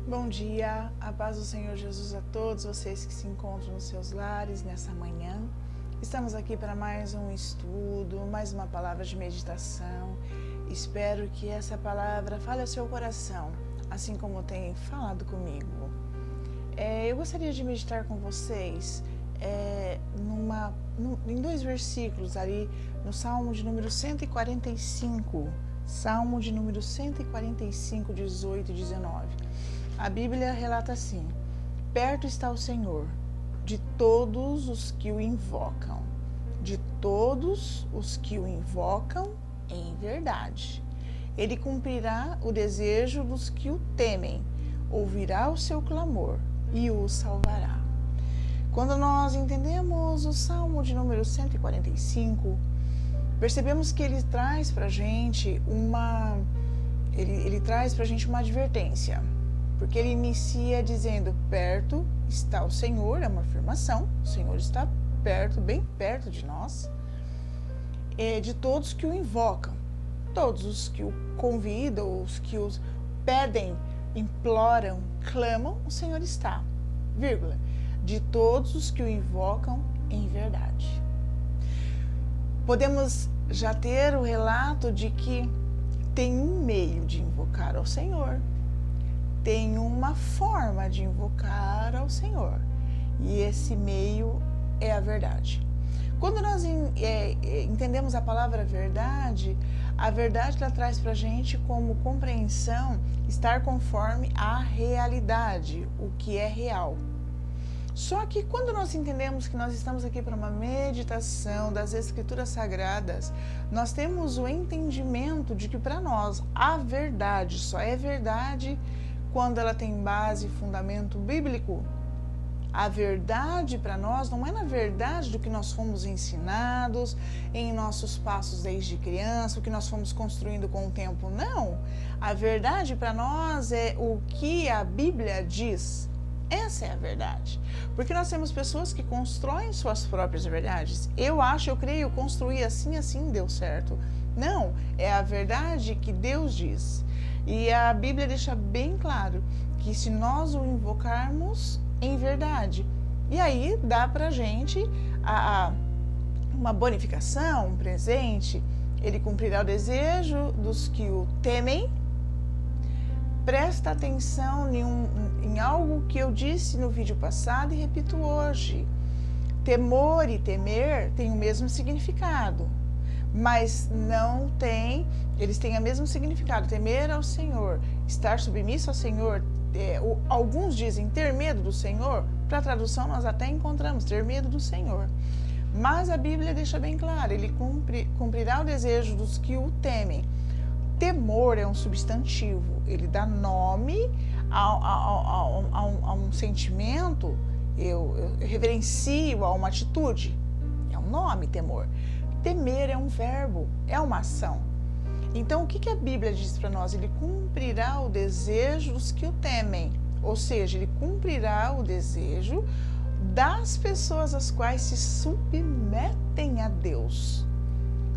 Bom dia, a paz do Senhor Jesus a todos vocês que se encontram nos seus lares nessa manhã. Estamos aqui para mais um estudo, mais uma palavra de meditação. Espero que essa palavra fale ao seu coração, assim como tem falado comigo. Eu gostaria de meditar com vocês em dois versículos ali no Salmo de número 145, Salmo de número 145, 18 e 19. A Bíblia relata assim: perto está o Senhor de todos os que o invocam, de todos os que o invocam em verdade. Ele cumprirá o desejo dos que o temem, ouvirá o seu clamor e o salvará. Quando nós entendemos o Salmo de número 145, percebemos que ele traz para a gente uma advertência. Porque ele inicia dizendo: perto está o Senhor, é uma afirmação, o Senhor está perto, bem perto de nós, de todos que o invocam, todos os que o convidam, os que os pedem, imploram, clamam, o Senhor está, vírgula, de todos os que o invocam em verdade. Podemos já ter o relato de que tem um meio de invocar ao Senhor, tem uma forma de invocar ao Senhor, e esse meio é a verdade. Quando nós entendemos a palavra verdade, a verdade ela traz para a gente como compreensão estar conforme a realidade, o que é real. Só que quando nós entendemos que nós estamos aqui para uma meditação das Escrituras Sagradas, nós temos o entendimento de que para nós a verdade só é verdade quando ela tem base e fundamento bíblico. A verdade para nós não é na verdade do que nós fomos ensinados em nossos passos desde criança, o que nós fomos construindo com o tempo, não. A verdade para nós é o que a Bíblia diz. Essa é a verdade. Porque nós temos pessoas que constroem suas próprias verdades. Eu creio, eu construí assim deu certo. Não, é a verdade que Deus diz. E a Bíblia deixa bem claro que se nós o invocarmos em verdade, e aí dá pra gente uma bonificação, um presente, ele cumprirá o desejo dos que o temem. Presta atenção em algo que eu disse no vídeo passado e repito hoje. Temor e temer têm o mesmo significado, mas eles têm o mesmo significado. Temer ao Senhor, estar submisso ao Senhor, alguns dizem ter medo do Senhor, para a tradução nós até encontramos ter medo do Senhor. Mas a Bíblia deixa bem claro, ele cumprirá o desejo dos que o temem. Temor é um substantivo, ele dá nome a um sentimento, eu reverencio a uma atitude, é um nome, temor. Temer é um verbo, é uma ação. Então, o que a Bíblia diz para nós? Ele cumprirá o desejo dos que o temem, ou seja, ele cumprirá o desejo das pessoas às quais se submetem a Deus.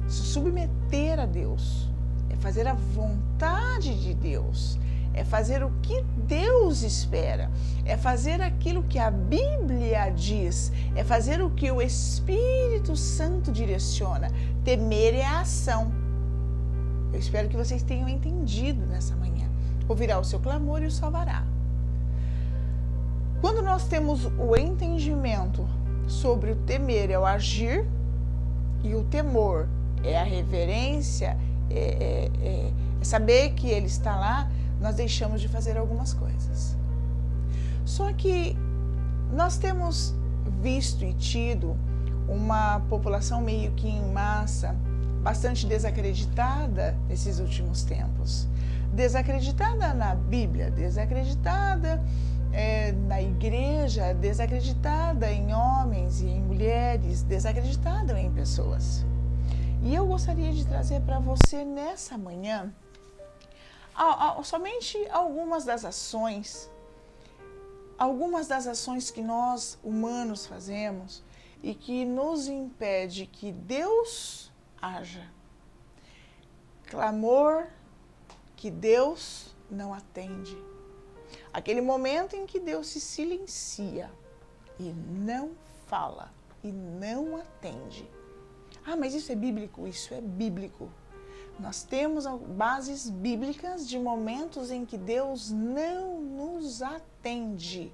Se submeter a Deus é fazer a vontade de Deus, é fazer o que Deus espera, é fazer aquilo que a Bíblia diz, é fazer o que o Espírito Santo direciona. Temer é a ação. Eu espero que vocês tenham entendido nessa manhã. Ouvirá o seu clamor e o salvará. Quando nós temos o entendimento sobre o temer é o agir, e o temor é a reverência, é saber que ele está lá, nós deixamos de fazer algumas coisas. Só que nós temos visto e tido uma população meio que em massa, bastante desacreditada nesses últimos tempos. Desacreditada na Bíblia, desacreditada na igreja, desacreditada em homens e em mulheres, desacreditada em pessoas. E eu gostaria de trazer para você nessa manhã somente algumas das ações que nós humanos fazemos e que nos impede que Deus haja. Clamor que Deus não atende. Aquele momento em que Deus se silencia e não fala e não atende. Ah, mas isso é bíblico? Isso é bíblico. Nós temos bases bíblicas de momentos em que Deus não nos atende.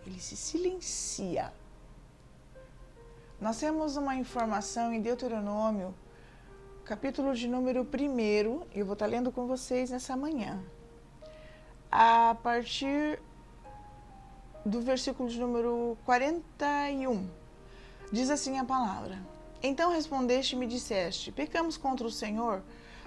Ele se silencia. Nós temos uma informação em Deuteronômio, capítulo de número 1, e eu vou estar lendo com vocês nessa manhã. A partir do versículo de número 41, diz assim a palavra: Então respondeste e me disseste: Pecamos contra o Senhor,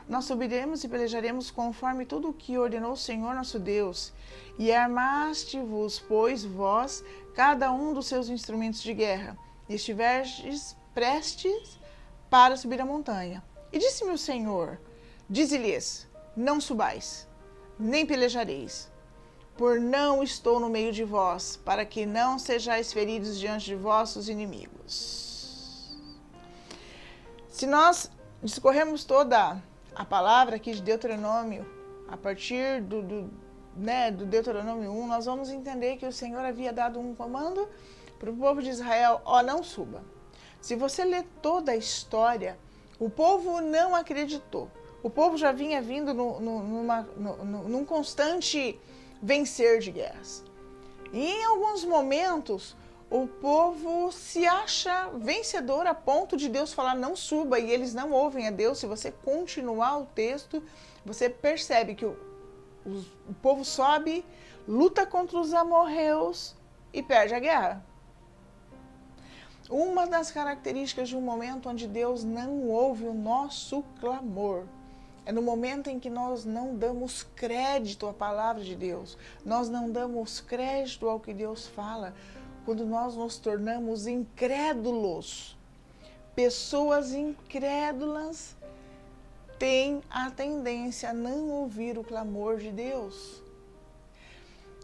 nós subiremos e pelejaremos conforme tudo o que ordenou o Senhor nosso Deus, e armaste-vos, pois, vós, cada um dos seus instrumentos de guerra, e estivestes prestes para subir a montanha. E disse-me o Senhor: Dize-lhes: Não subais, nem pelejareis, por não estou no meio de vós, para que não sejais feridos diante de vossos inimigos. Se nós discorremos toda a palavra aqui de Deuteronômio, a partir do Deuteronômio 1, nós vamos entender que o Senhor havia dado um comando para o povo de Israel: não suba. Se você ler toda a história, o povo não acreditou. O povo já vinha vindo num constante vencer de guerras. E em alguns momentos, o povo se acha vencedor a ponto de Deus falar: não suba, e eles não ouvem a Deus. Se você continuar o texto, você percebe que o povo sobe, luta contra os amorreus e perde a guerra. Uma das características de um momento onde Deus não ouve o nosso clamor é no momento em que nós não damos crédito à palavra de Deus, nós não damos crédito ao que Deus fala, quando nós nos tornamos incrédulos. Pessoas incrédulas têm a tendência a não ouvir o clamor de Deus.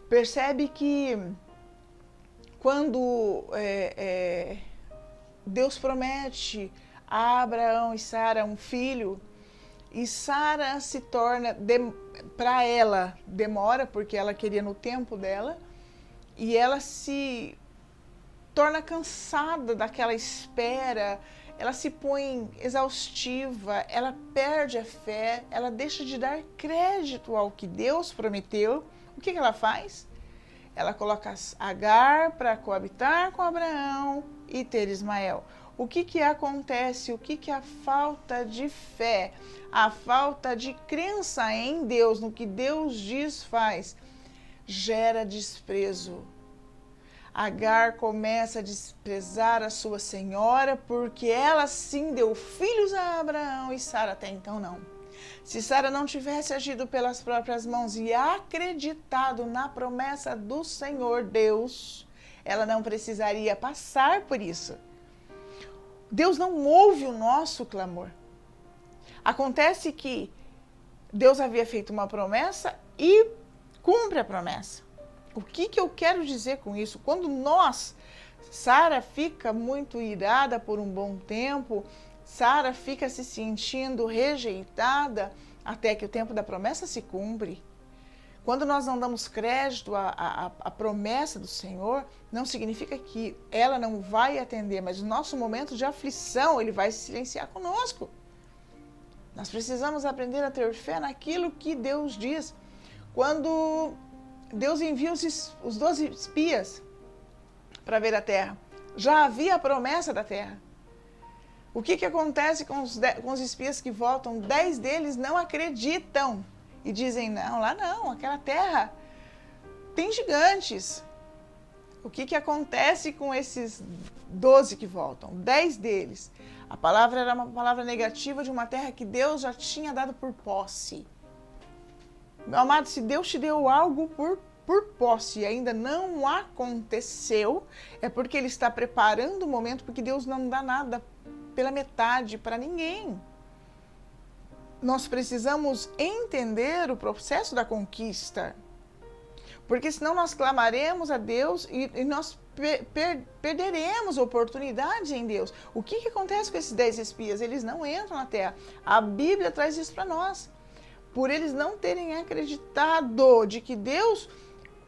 Percebe que quando Deus promete a Abraão e Sara um filho, e Sara se torna, para ela, demora, porque ela queria no tempo dela, e ela se torna cansada daquela espera, ela se põe exaustiva, ela perde a fé, ela deixa de dar crédito ao que Deus prometeu. O que ela faz? Ela coloca Agar para coabitar com Abraão e ter Ismael. O que acontece? O que a falta de fé, a falta de crença em Deus, no que Deus diz, faz? Gera desprezo. Agar começa a desprezar a sua senhora porque ela sim deu filhos a Abraão e Sara até então não. Se Sara não tivesse agido pelas próprias mãos e acreditado na promessa do Senhor Deus, ela não precisaria passar por isso. Deus não ouve o nosso clamor. Acontece que Deus havia feito uma promessa e cumpre a promessa. O que eu quero dizer com isso? Quando Sara fica muito irada por um bom tempo, Sara fica se sentindo rejeitada até que o tempo da promessa se cumpre. Quando nós não damos crédito à promessa do Senhor, não significa que ela não vai atender, mas no nosso momento de aflição, Ele vai se silenciar conosco. Nós precisamos aprender a ter fé naquilo que Deus diz. Quando Deus envia os 12 espias para ver a terra, já havia a promessa da terra. O que acontece com os espias que voltam? 10 deles não acreditam e dizem: não, lá não, aquela terra tem gigantes. O que acontece com esses 12 que voltam? 10 deles. A palavra era uma palavra negativa de uma terra que Deus já tinha dado por posse. Meu amado, se Deus te deu algo por posse e ainda não aconteceu, é porque Ele está preparando o momento, porque Deus não dá nada pela metade para ninguém. Nós precisamos entender o processo da conquista, porque senão nós clamaremos a Deus e nós perderemos oportunidades em Deus. O que acontece com esses 10 espias? Eles não entram na terra. A Bíblia traz isso para nós. Por eles não terem acreditado de que Deus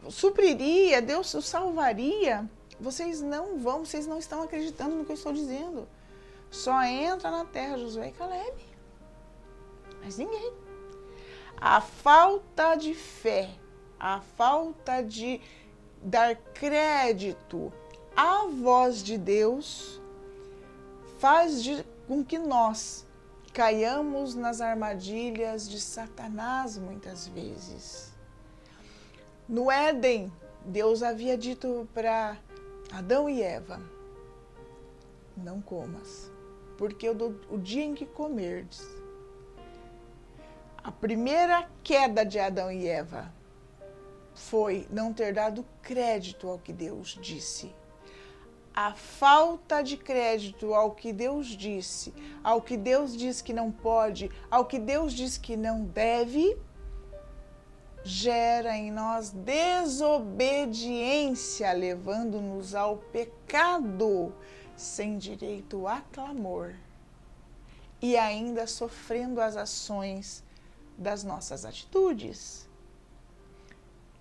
supriria, Deus o salvaria, vocês não estão acreditando no que eu estou dizendo. Só entra na terra Josué e Calebe. Mas ninguém. A falta de fé, a falta de dar crédito à voz de Deus faz com que nós caiamos nas armadilhas de Satanás muitas vezes. No Éden, Deus havia dito para Adão e Eva: não comas, porque o dia em que comerdes. A primeira queda de Adão e Eva foi não ter dado crédito ao que Deus disse. A falta de crédito ao que Deus disse, ao que Deus diz que não pode, ao que Deus diz que não deve, gera em nós desobediência, levando-nos ao pecado, sem direito a clamor, e ainda sofrendo as ações das nossas atitudes.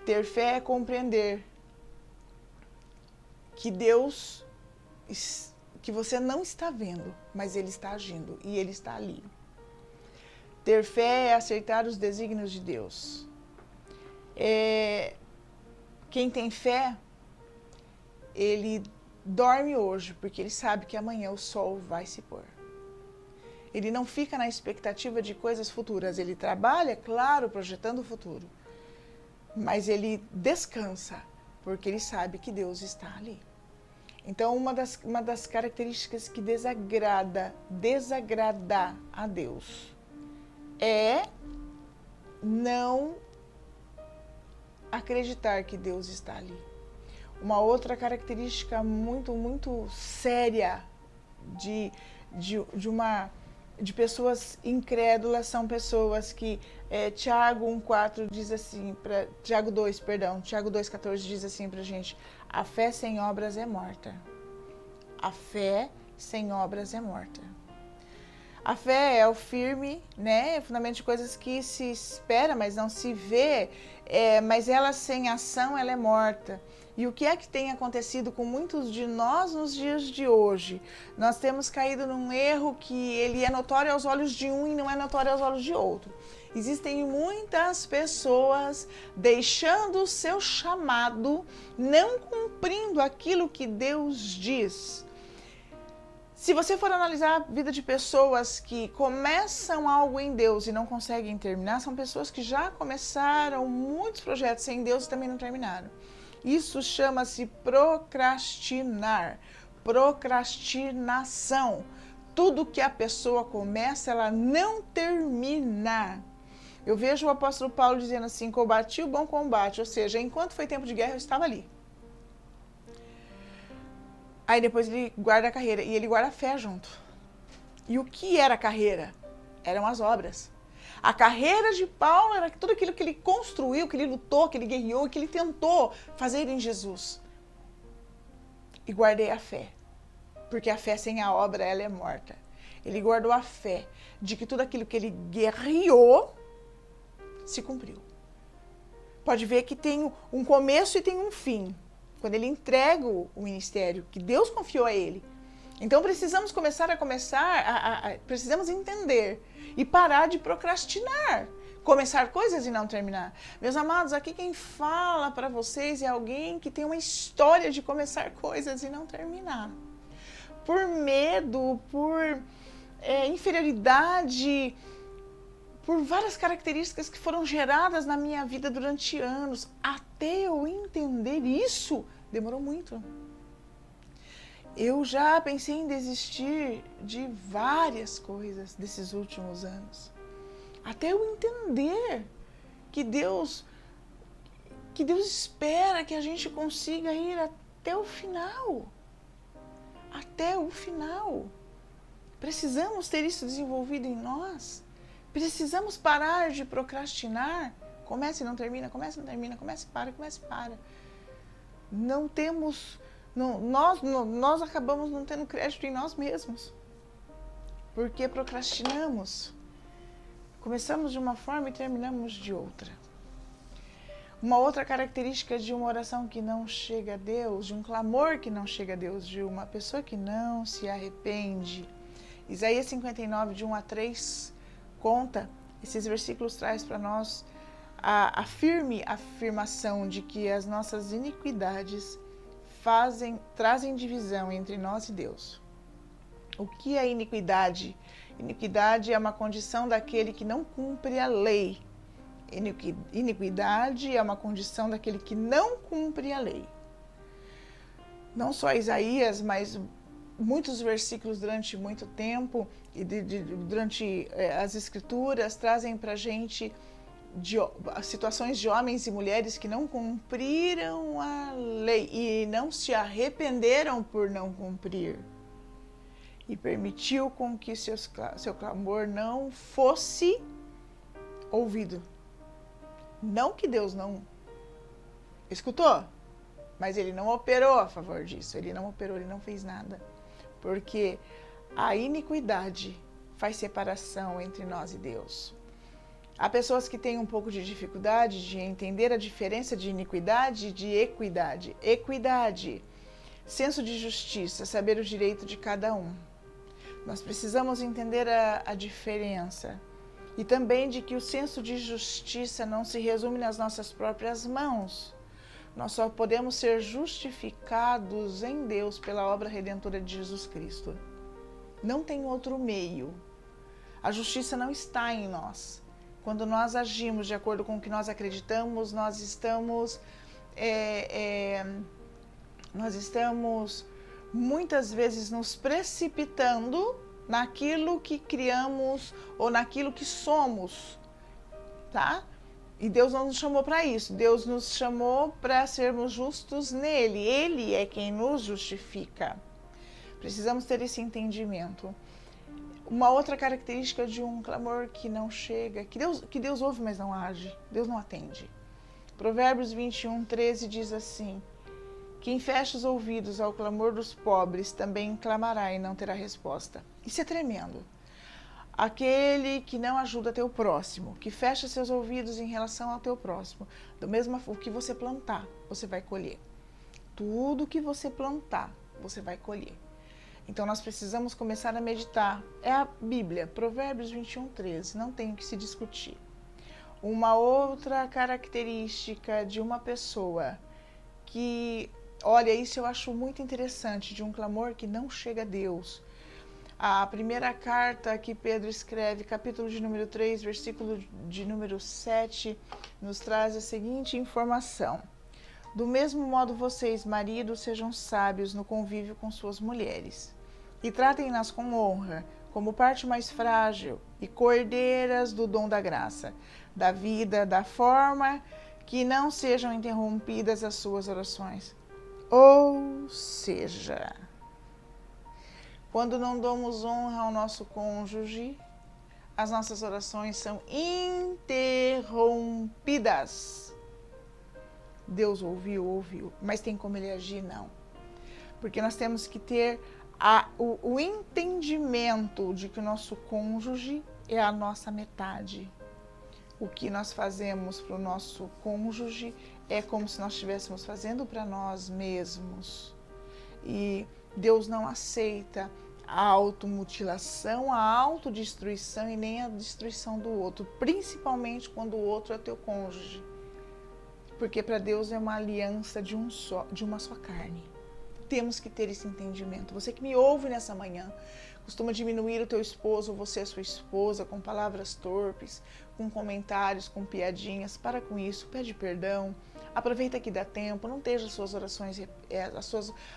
Ter fé é compreender que Deus, que você não está vendo, mas Ele está agindo e Ele está ali. Ter fé é aceitar os desígnios de Deus. Quem tem fé, ele dorme hoje, porque ele sabe que amanhã o sol vai se pôr. Ele não fica na expectativa de coisas futuras. Ele trabalha, claro, projetando o futuro. Mas ele descansa, porque ele sabe que Deus está ali. Então, uma das características que desagrada a Deus é não acreditar que Deus está ali. Uma outra característica muito, muito séria de pessoas incrédulas são pessoas que Tiago 1,4 diz assim, Tiago 2,14 diz assim pra gente: a fé sem obras é morta. A fé sem obras é morta. A fé é o firme, né, fundamento de coisas que se espera, mas não se vê, mas ela sem ação, ela é morta. E o que é que tem acontecido com muitos de nós nos dias de hoje? Nós temos caído num erro que ele é notório aos olhos de um e não é notório aos olhos de outro. Existem muitas pessoas deixando o seu chamado, não cumprindo aquilo que Deus diz. Se você for analisar a vida de pessoas que começam algo em Deus e não conseguem terminar, são pessoas que já começaram muitos projetos sem Deus e também não terminaram. Isso chama-se procrastinar, procrastinação. Tudo que a pessoa começa, ela não termina. Eu vejo o apóstolo Paulo dizendo assim: combati o bom combate, ou seja, enquanto foi tempo de guerra eu estava ali. Aí depois ele guarda a carreira e ele guarda a fé junto. E o que era a carreira? Eram as obras. A carreira de Paulo era tudo aquilo que ele construiu, que ele lutou, que ele guerreou, que ele tentou fazer em Jesus. E guardei a fé, porque a fé sem a obra, ela é morta. Ele guardou a fé de que tudo aquilo que ele guerreou se cumpriu. Pode ver que tem um começo e tem um fim. Quando ele entrega o ministério que Deus confiou a ele. Então precisamos precisamos entender e parar de procrastinar, começar coisas e não terminar. Meus amados, aqui quem fala para vocês é alguém que tem uma história de começar coisas e não terminar. Por medo, por inferioridade, por várias características que foram geradas na minha vida durante anos. Até eu entender isso, demorou muito. Eu já pensei em desistir de várias coisas desses últimos anos. Até eu entender que Deus espera que a gente consiga ir até o final. Até o final. Precisamos ter isso desenvolvido em nós. Precisamos parar de procrastinar. Comece e não termina, comece e não termina, comece e para, comece e para. Não temos... Nós acabamos não tendo crédito em nós mesmos. Porque procrastinamos. Começamos de uma forma e terminamos de outra. Uma outra característica de uma oração que não chega a Deus, de um clamor que não chega a Deus, de uma pessoa que não se arrepende. Isaías 59, de 1 a 3, conta, esses versículos traz para nós a firme afirmação de que as nossas iniquidades trazem divisão entre nós e Deus. O que é iniquidade? Iniquidade é uma condição daquele que não cumpre a lei. Iniquidade é uma condição daquele que não cumpre a lei. Não só Isaías, mas muitos versículos durante muito tempo e durante as escrituras trazem para a gente situações de homens e mulheres que não cumpriram a lei e não se arrependeram por não cumprir. E permitiu com que seu clamor não fosse ouvido. Não que Deus não escutou, mas ele não operou a favor disso. Ele não operou, ele não fez nada. Porque a iniquidade faz separação entre nós e Deus. Há pessoas que têm um pouco de dificuldade de entender a diferença de iniquidade e de equidade. Equidade, senso de justiça, saber o direito de cada um. Nós precisamos entender a diferença. E também de que o senso de justiça não se resume nas nossas próprias mãos. Nós só podemos ser justificados em Deus pela obra redentora de Jesus Cristo. Não tem outro meio. A justiça não está em nós. Quando nós agimos de acordo com o que nós acreditamos, nós estamos muitas vezes nos precipitando naquilo que criamos ou naquilo que somos, tá? E Deus não nos chamou para isso. Deus nos chamou para sermos justos nele. Ele é quem nos justifica. Precisamos ter esse entendimento. Uma outra característica de um clamor que não chega, que Deus ouve, mas não age. Deus não atende. Provérbios 21, 13 diz assim: quem fecha os ouvidos ao clamor dos pobres também clamará e não terá resposta. Isso é tremendo. Aquele que não ajuda teu próximo, que fecha seus ouvidos em relação ao teu próximo, do mesmo o que você plantar, você vai colher. Tudo que você plantar, você vai colher. Então nós precisamos começar a meditar. É a Bíblia, Provérbios 21, 13, não tem o que se discutir. Uma outra característica de uma pessoa que, olha, isso eu acho muito interessante, de um clamor que não chega a Deus. A primeira carta que Pedro escreve, capítulo de número 3, versículo de número 7, nos traz a seguinte informação: do mesmo modo vocês, maridos, sejam sábios no convívio com suas mulheres, e tratem-nas com honra, como parte mais frágil, e cordeiras do dom da graça, da vida, da forma que não sejam interrompidas as suas orações. Ou seja, quando não damos honra ao nosso cônjuge, as nossas orações são interrompidas. Deus ouviu, mas tem como ele agir? Não. Porque nós temos que ter o entendimento de que o nosso cônjuge é a nossa metade. O que nós fazemos para o nosso cônjuge é como se nós estivéssemos fazendo para nós mesmos. E Deus não aceita a automutilação, a autodestruição e nem a destruição do outro, principalmente quando o outro é teu cônjuge. Porque para Deus é uma aliança de uma só carne. Temos que ter esse entendimento. Você que me ouve nessa manhã, costuma diminuir o teu esposo ou você a sua esposa com palavras torpes, com comentários, com piadinhas. Para com isso, pede perdão. Aproveita que dá tempo, não esteja as suas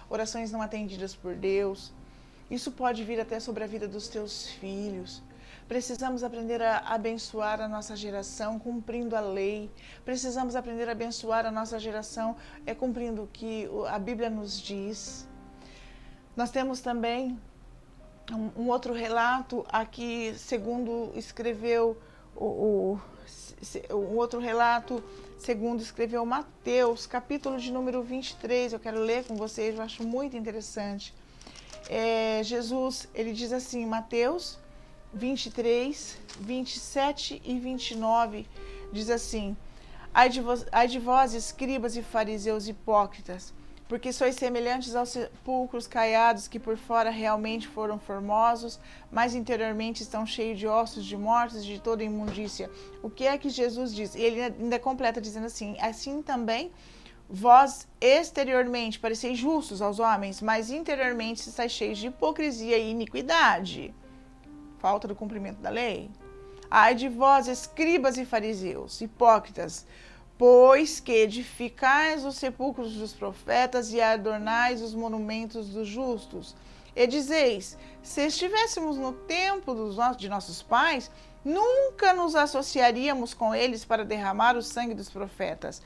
orações não atendidas por Deus. Isso pode vir até sobre a vida dos teus filhos. Precisamos aprender a abençoar a nossa geração cumprindo a lei. Precisamos aprender a abençoar a nossa geração cumprindo o que a Bíblia nos diz. Nós temos também um outro relato aqui, segundo escreveu Mateus, capítulo de número 23. Eu quero ler com vocês, eu acho muito interessante. Jesus, ele diz assim, Mateus 23, 27 e 29, diz assim: Ai de vós, escribas e fariseus hipócritas, porque sois semelhantes aos sepulcros caiados, que por fora realmente foram formosos, mas interiormente estão cheios de ossos de mortos e de toda imundícia. O que é que Jesus diz? E ele ainda completa dizendo assim também, vós exteriormente pareceis justos aos homens, mas interiormente estáis cheios de hipocrisia e iniquidade. Falta do cumprimento da lei. Ai de vós, escribas e fariseus, hipócritas, pois que edificais os sepulcros dos profetas e adornais os monumentos dos justos. E dizeis, se estivéssemos no tempo de nossos pais, nunca nos associaríamos com eles para derramar o sangue dos profetas.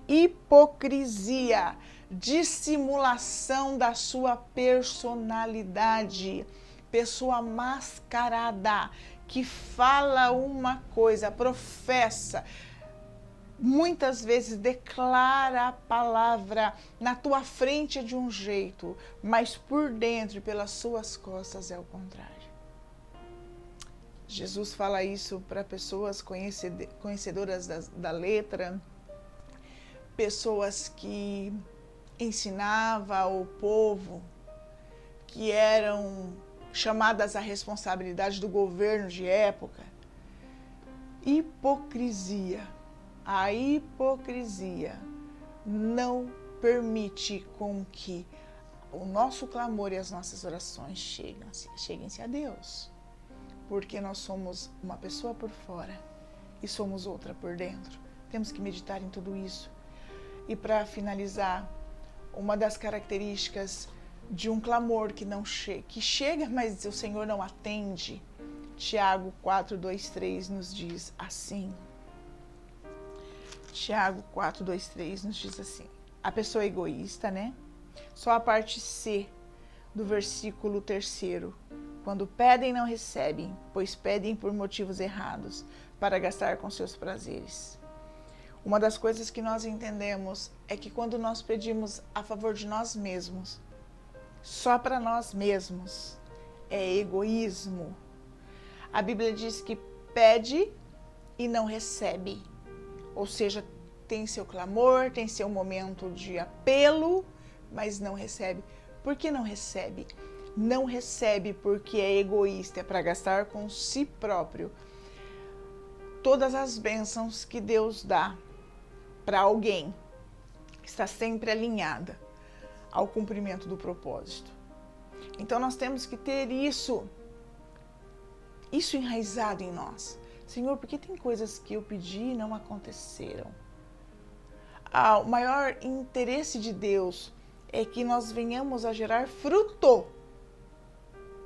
Hipocrisia, dissimulação da sua personalidade, pessoa mascarada, que fala uma coisa, professa, muitas vezes declara a palavra na tua frente de um jeito, mas por dentro e pelas suas costas é o contrário. Jesus fala isso para pessoas conhecedoras da letra, pessoas que ensinavam ao povo, que eram chamadas à responsabilidade do governo de época. Hipocrisia. A hipocrisia não permite com que o nosso clamor e as nossas orações cheguem-se a Deus. Porque nós somos uma pessoa por fora e somos outra por dentro. Temos que meditar em tudo isso. E para finalizar, uma das características de um clamor que chega, mas o Senhor não atende. Tiago 4:2-3 nos diz assim. Tiago 4:2-3 nos diz assim. A pessoa egoísta, né? Só a parte C do versículo 3. Quando pedem, não recebem, pois pedem por motivos errados, para gastar com seus prazeres. Uma das coisas que nós entendemos é que quando nós pedimos a favor de nós mesmos, só para nós mesmos, é egoísmo. A Bíblia diz que pede e não recebe. Ou seja, tem seu clamor, tem seu momento de apelo, mas não recebe. Por que não recebe? Não recebe porque é egoísta, é para gastar com si próprio. Todas as bênçãos que Deus dá para alguém está sempre alinhada ao cumprimento do propósito. Então nós temos que ter isso enraizado em nós. Senhor, por que tem coisas que eu pedi e não aconteceram? O maior interesse de Deus é que nós venhamos a gerar fruto,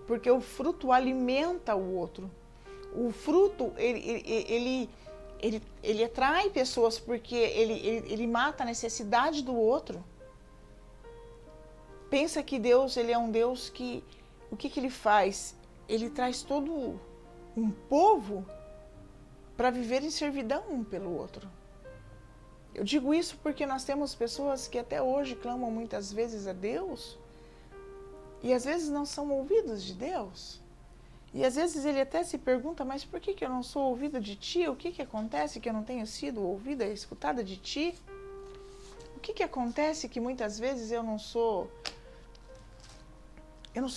porque o fruto alimenta o outro. O fruto, ele atrai pessoas porque ele mata a necessidade do outro. Pensa que Deus, ele é um Deus que, o que ele faz? Ele traz todo um povo para viver em servidão um pelo outro. Eu digo isso porque nós temos pessoas que até hoje clamam muitas vezes a Deus e às vezes não são ouvidos de Deus. E às vezes ele até se pergunta, mas por que eu não sou ouvida de ti? O que acontece que eu não tenho sido ouvida, escutada de ti? O que acontece que muitas vezes eu não sou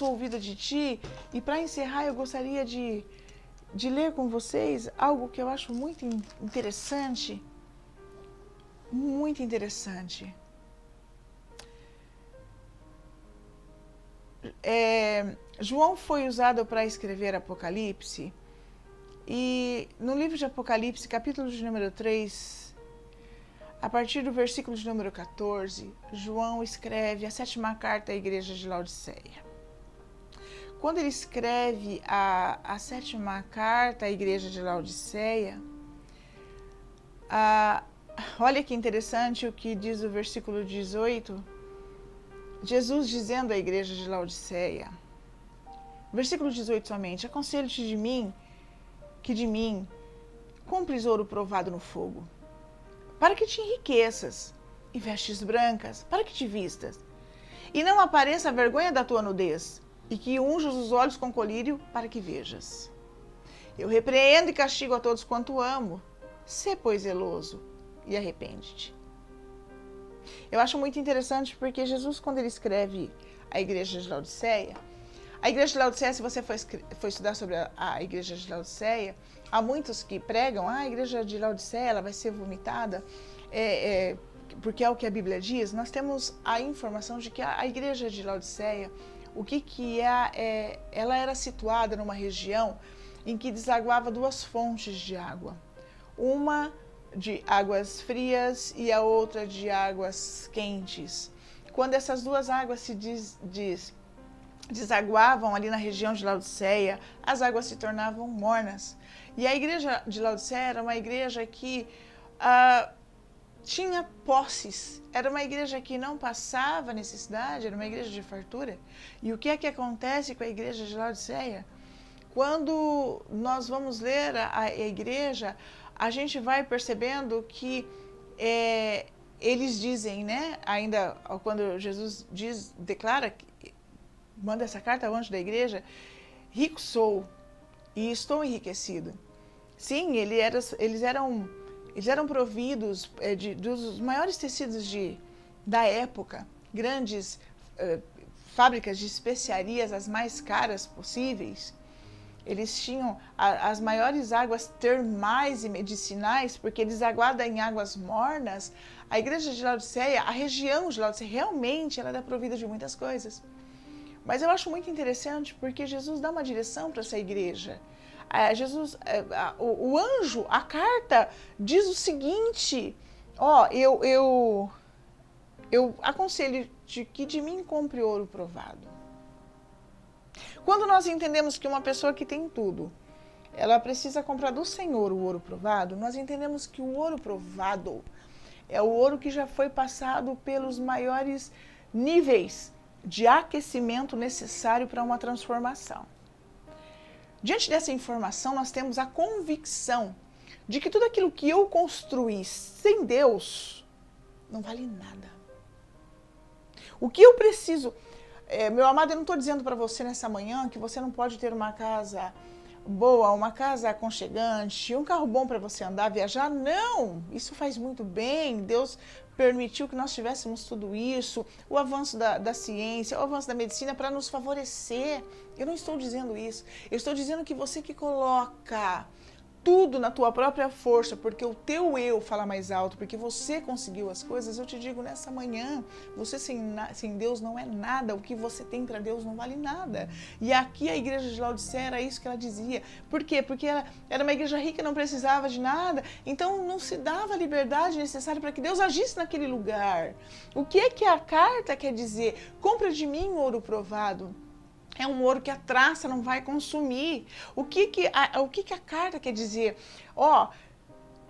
ouvida de ti? E para encerrar, eu gostaria de ler com vocês algo que eu acho muito interessante. Muito interessante. João foi usado para escrever Apocalipse, e no livro de Apocalipse, capítulo de número 3, a partir do versículo de número 14, João escreve a 7ª carta à igreja de Laodiceia. Quando ele escreve a 7ª carta à igreja de Laodiceia, olha que interessante o que diz o versículo 18, Jesus dizendo à igreja de Laodiceia, versículo 18 somente, aconselho-te de mim, compres ouro provado no fogo, para que te enriqueças, e vestes brancas, para que te vistas, e não apareça a vergonha da tua nudez, e que unjas os olhos com colírio, para que vejas. Eu repreendo e castigo a todos quanto amo. Sê, pois, zeloso, e arrepende-te. Eu acho muito interessante porque Jesus, quando ele escreve a igreja de Laodiceia, a igreja de Laodiceia, se você for estudar sobre a igreja de Laodiceia, há muitos que pregam, a igreja de Laodiceia ela vai ser vomitada, porque é o que a Bíblia diz. Nós temos a informação de que a igreja de Laodiceia, ela era situada numa região em que desaguava duas fontes de água. Uma de águas frias e a outra de águas quentes. Quando essas duas águas se desaguavam ali na região de Laodiceia, as águas se tornavam mornas. E a igreja de Laodiceia era uma igreja que tinha posses, era uma igreja que não passava necessidade, era uma igreja de fartura. E o que é que acontece com a igreja de Laodiceia? Quando nós vamos ler a igreja, a gente vai percebendo que eles dizem, né? Ainda quando Jesus declara, manda essa carta ao anjo da igreja, rico sou e estou enriquecido. Sim, eles eram providos dos maiores tecidos da época, grandes fábricas de especiarias, as mais caras possíveis. Eles tinham as maiores águas termais e medicinais, porque eles aguardam em águas mornas. A igreja de Laodiceia, a região de Laodiceia, realmente ela era provida de muitas coisas. Mas eu acho muito interessante porque Jesus dá uma direção para essa igreja. O anjo, a carta, diz o seguinte: eu aconselho-te que de mim compre ouro provado. Quando nós entendemos que uma pessoa que tem tudo, ela precisa comprar do Senhor o ouro provado, nós entendemos que o ouro provado é o ouro que já foi passado pelos maiores níveis de aquecimento necessário para uma transformação. Diante dessa informação, nós temos a convicção de que tudo aquilo que eu construí sem Deus não vale nada. O que eu preciso... meu amado, eu não estou dizendo para você nessa manhã que você não pode ter uma casa boa, uma casa aconchegante, um carro bom para você andar, viajar. Não! Isso faz muito bem. Deus permitiu que nós tivéssemos tudo isso, o avanço da ciência, o avanço da medicina para nos favorecer. Eu não estou dizendo isso. Eu estou dizendo que você que coloca tudo na tua própria força, porque o teu eu fala mais alto, porque você conseguiu as coisas, eu te digo nessa manhã, você sem Deus não é nada, o que você tem para Deus não vale nada. E aqui a igreja de Laodiceia era isso que ela dizia. Por quê? Porque ela era uma igreja rica, não precisava de nada, então não se dava a liberdade necessária para que Deus agisse naquele lugar. O que é que a carta quer dizer? Compra de mim ouro provado. É um ouro que a traça não vai consumir. O que a carta quer dizer?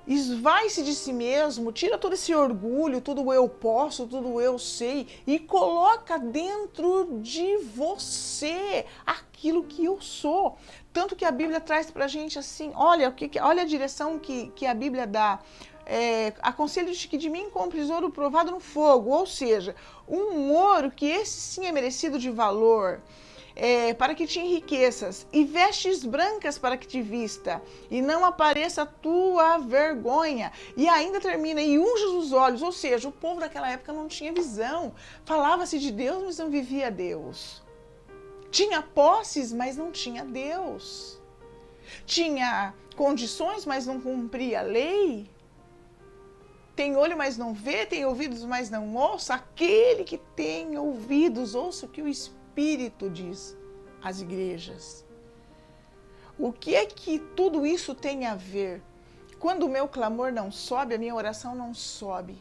Esvai-se de si mesmo, tira todo esse orgulho, tudo o eu posso, tudo o eu sei, e coloca dentro de você aquilo que eu sou. Tanto que a Bíblia traz pra gente assim, olha a direção que a Bíblia dá. Aconselho-te que de mim compres ouro provado no fogo, ou seja, um ouro que esse sim é merecido de valor. Para que te enriqueças, e vestes brancas para que te vista, e não apareça a tua vergonha. E ainda termina, e unges os olhos, ou seja, o povo daquela época não tinha visão, falava-se de Deus, mas não vivia Deus. Tinha posses, mas não tinha Deus. Tinha condições, mas não cumpria a lei. Tem olho, mas não vê, tem ouvidos, mas não ouça. Aquele que tem ouvidos, ouça o que o Espírito diz às igrejas. O que é que tudo isso tem a ver? Quando o meu clamor não sobe, a minha oração não sobe.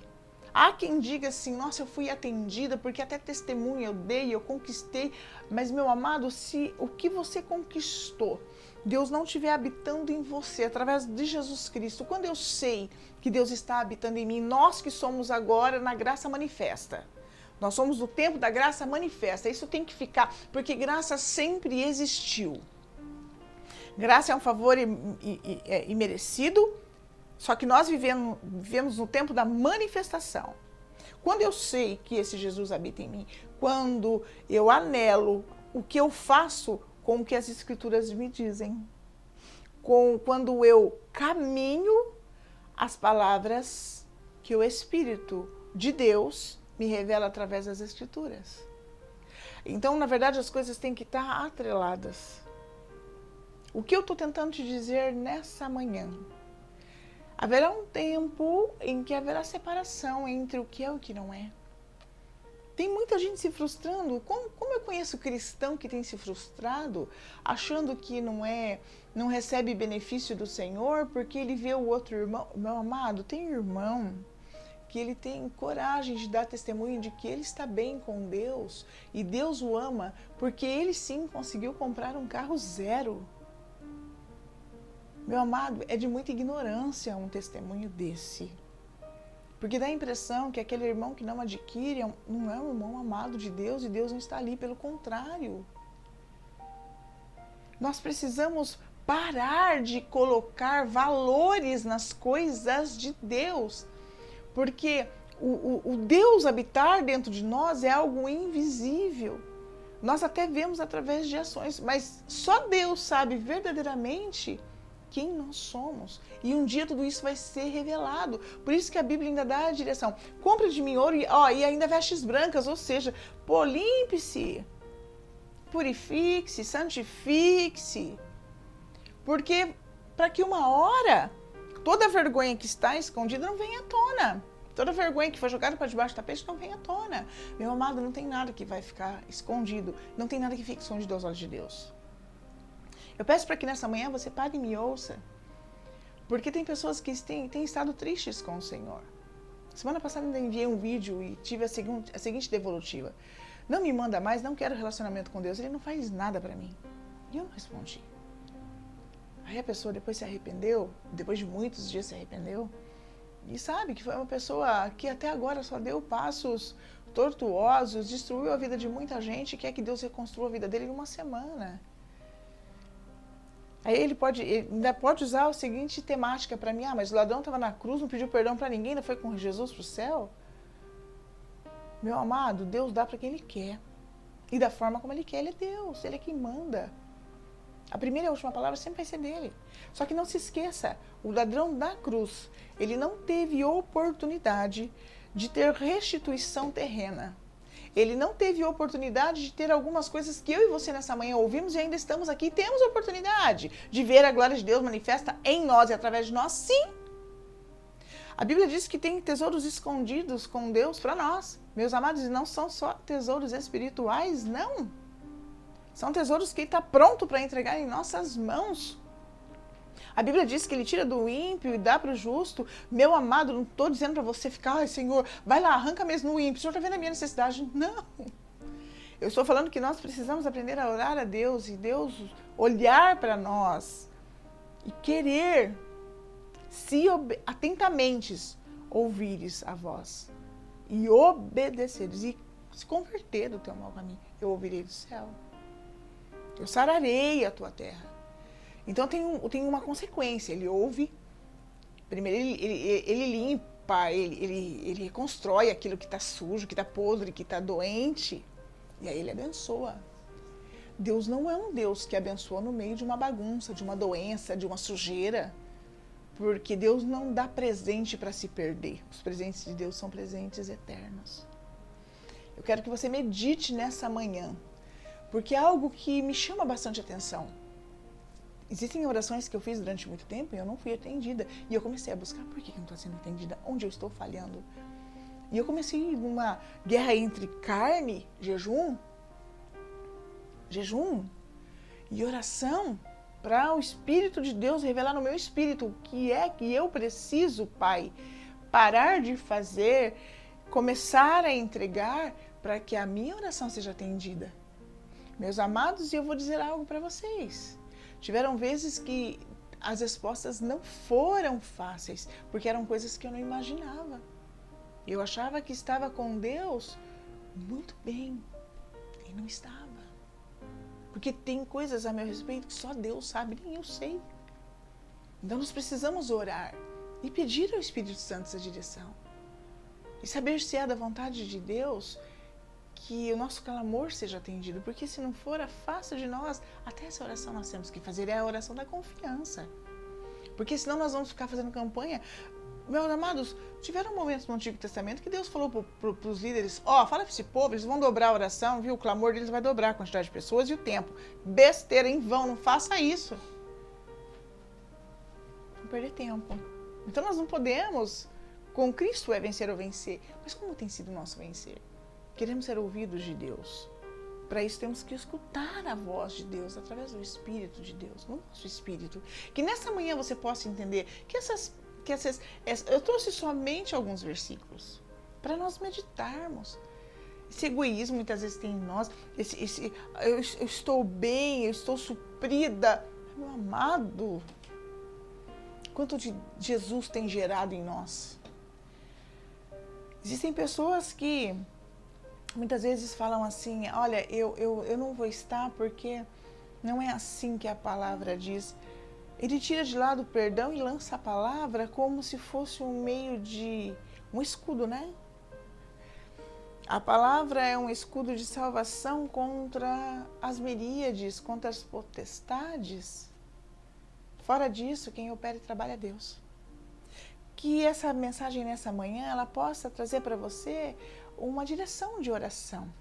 Há quem diga assim, nossa, eu fui atendida porque até testemunho eu dei, eu conquistei. Mas, meu amado, se o que você conquistou, Deus não estiver habitando em você, através de Jesus Cristo, quando eu sei que Deus está habitando em mim, nós que somos agora na graça manifesta, nós somos do tempo da graça manifesta. Isso tem que ficar, porque graça sempre existiu. Graça é um favor imerecido, só que nós vivemos no tempo da manifestação. Quando eu sei que esse Jesus habita em mim, quando eu anelo o que eu faço com o que as Escrituras me dizem, quando eu caminho as palavras que o Espírito de Deus me revela através das Escrituras. Então, na verdade, as coisas têm que estar atreladas. O que eu estou tentando te dizer nessa manhã? Haverá um tempo em que haverá separação entre o que é e o que não é. Tem muita gente se frustrando. Como eu conheço cristão que tem se frustrado, achando que não recebe benefício do Senhor, porque ele vê o outro irmão. Meu amado, tem irmão que ele tem coragem de dar testemunho de que ele está bem com Deus e Deus o ama, porque ele sim conseguiu comprar um carro zero. Meu amado, é de muita ignorância um testemunho desse. Porque dá a impressão que aquele irmão que não adquire não é um irmão amado de Deus e Deus não está ali, pelo contrário. Nós precisamos parar de colocar valores nas coisas de Deus, porque o Deus habitar dentro de nós é algo invisível. Nós até vemos através de ações, mas só Deus sabe verdadeiramente quem nós somos. E um dia tudo isso vai ser revelado. Por isso que a Bíblia ainda dá a direção. Compre de mim ouro e ainda vestes brancas, ou seja, limpe-se, purifique-se, santifique-se. Porque para que uma hora toda a vergonha que está escondida não venha à tona. Toda a vergonha que foi jogada para debaixo do tapete não venha à tona. Meu amado, não tem nada que vai ficar escondido. Não tem nada que fique escondido aos olhos de Deus. Eu peço para que nessa manhã você pare e me ouça. Porque tem pessoas que têm estado tristes com o Senhor. Semana passada ainda enviei um vídeo e tive a seguinte devolutiva. Não me manda mais, não quero relacionamento com Deus. Ele não faz nada para mim. E eu não respondi. Aí a pessoa depois se arrependeu, depois de muitos dias se arrependeu. E sabe que foi uma pessoa que até agora só deu passos tortuosos, destruiu a vida de muita gente e quer que Deus reconstrua a vida dele em uma semana. Aí ele ainda pode usar a seguinte temática para mim. Mas o ladrão estava na cruz, não pediu perdão para ninguém, ainda foi com Jesus para o céu. Meu amado, Deus dá para quem Ele quer. E da forma como Ele quer, Ele é Deus, Ele é quem manda. A primeira e a última palavra sempre vai ser dele. Só que não se esqueça, o ladrão da cruz, ele não teve oportunidade de ter restituição terrena. Ele não teve oportunidade de ter algumas coisas que eu e você nessa manhã ouvimos e ainda estamos aqui e temos oportunidade de ver a glória de Deus manifesta em nós e através de nós, sim. A Bíblia diz que tem tesouros escondidos com Deus para nós. Meus amados, e não são só tesouros espirituais, não. São tesouros que Ele está pronto para entregar em nossas mãos. A Bíblia diz que Ele tira do ímpio e dá para o justo. Meu amado, não estou dizendo para você ficar, Senhor, vai lá, arranca mesmo o ímpio. O Senhor está vendo a minha necessidade. Não. Eu estou falando que nós precisamos aprender a orar a Deus e Deus olhar para nós e querer, se atentamente ouvires a voz e obedeceres e se converter do teu mau caminho, eu ouvirei do céu. Eu sararei a tua terra. Então tem uma consequência. Ele ouve, primeiro ele limpa, ele reconstrói aquilo que está sujo, que está podre, que está doente. E aí ele abençoa. Deus não é um Deus que abençoa no meio de uma bagunça, de uma doença, de uma sujeira. Porque Deus não dá presente para se perder. Os presentes de Deus são presentes eternos. Eu quero que você medite nessa manhã. Porque é algo que me chama bastante atenção. Existem orações que eu fiz durante muito tempo e eu não fui atendida. E eu comecei a buscar por que eu não estou sendo atendida, onde eu estou falhando. E eu comecei numa guerra entre carne, jejum e oração para o Espírito de Deus revelar no meu espírito o que é que eu preciso, Pai, parar de fazer, começar a entregar para que a minha oração seja atendida. Meus amados, e eu vou dizer algo para vocês. Tiveram vezes que as respostas não foram fáceis, porque eram coisas que eu não imaginava. Eu achava que estava com Deus muito bem, e não estava. Porque tem coisas a meu respeito que só Deus sabe, nem eu sei. Então nós precisamos orar e pedir ao Espírito Santo essa direção. E saber se é da vontade de Deus que o nosso clamor seja atendido, porque se não for, afasta de nós. Até essa oração nós temos que fazer, é a oração da confiança. Porque senão nós vamos ficar fazendo campanha. Meus amados, tiveram momentos no Antigo Testamento que Deus falou para os líderes, fala para esse povo, eles vão dobrar a oração, viu? O clamor deles vai dobrar a quantidade de pessoas e o tempo. Besteira, em vão, não faça isso. Não perder tempo. Então nós não podemos, com Cristo é vencer ou vencer. Mas como tem sido o nosso vencer? Queremos ser ouvidos de Deus. Para isso temos que escutar a voz de Deus através do Espírito de Deus, no nosso Espírito. Que nessa manhã você possa entender que eu trouxe somente alguns versículos para nós meditarmos. Esse egoísmo muitas vezes tem em nós, eu estou bem, eu estou suprida. Meu amado, quanto de Jesus tem gerado em nós? Existem pessoas que muitas vezes falam assim, olha, eu não vou estar porque não é assim que a palavra diz. Ele tira de lado o perdão e lança a palavra como se fosse um meio de um escudo, né? A palavra é um escudo de salvação contra as miríades, contra as potestades. Fora disso, quem opera e trabalha é Deus. Que essa mensagem nessa manhã, ela possa trazer para você uma direção de oração.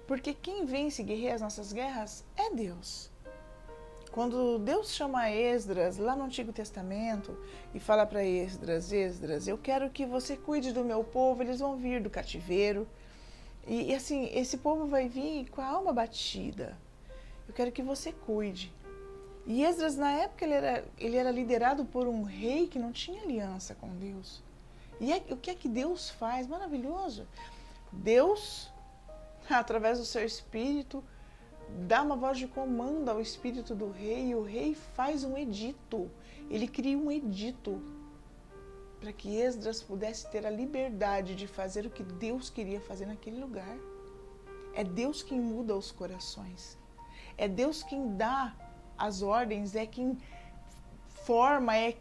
Porque quem vence e guerreia as nossas guerras é Deus. Quando Deus chama Esdras, lá no Antigo Testamento, e fala para Esdras, eu quero que você cuide do meu povo, eles vão vir do cativeiro. E assim, esse povo vai vir com a alma batida. Eu quero que você cuide. E Esdras, na época, ele era liderado por um rei que não tinha aliança com Deus. E o que é que Deus faz? Maravilhoso. Deus, através do seu Espírito, dá uma voz de comando ao espírito do rei e o rei faz um edito. Ele cria um edito para que Esdras pudesse ter a liberdade de fazer o que Deus queria fazer naquele lugar. É Deus quem muda os corações. É Deus quem dá as ordens, é quem forma, é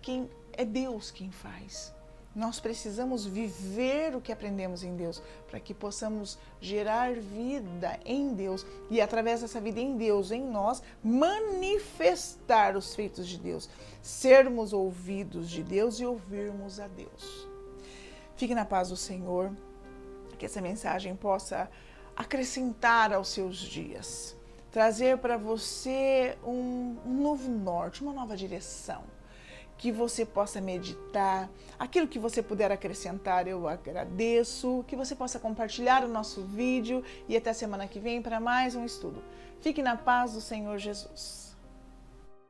Deus quem faz. Nós precisamos viver o que aprendemos em Deus, para que possamos gerar vida em Deus e, através dessa vida em Deus, em nós, manifestar os feitos de Deus, sermos ouvidos de Deus e ouvirmos a Deus. Fique na paz do Senhor, que essa mensagem possa acrescentar aos seus dias, trazer para você um novo norte, uma nova direção. Que você possa meditar, aquilo que você puder acrescentar eu agradeço, que você possa compartilhar o nosso vídeo e até semana que vem para mais um estudo. Fique na paz do Senhor Jesus.